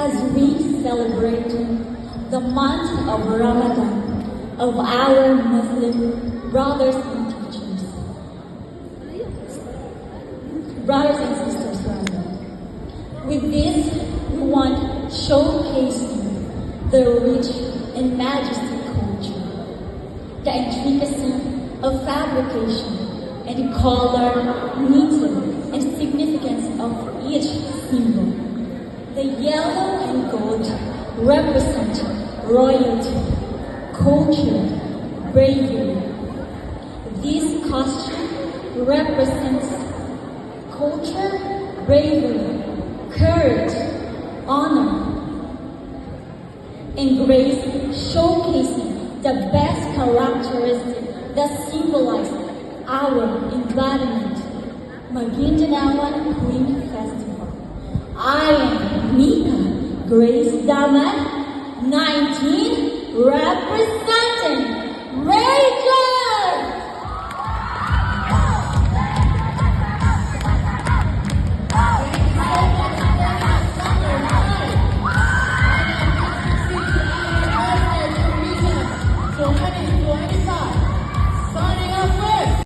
as we celebrate the month of Ramadan of our Muslim brothers and teachers. Brothers and sisters, rather. With this, we want showcasing the rich and majestic culture, the intricacy of fabrication, and the color, knitting, and significance of each symbol. The yellow and gold represent royalty, culture, bravery. This costume represents culture, bravery, courage, honor, and grace, showcasing the best characteristics that symbolize our embodiment. Maguindanaon Queen Festival. I am Mika Grace Daman, 19.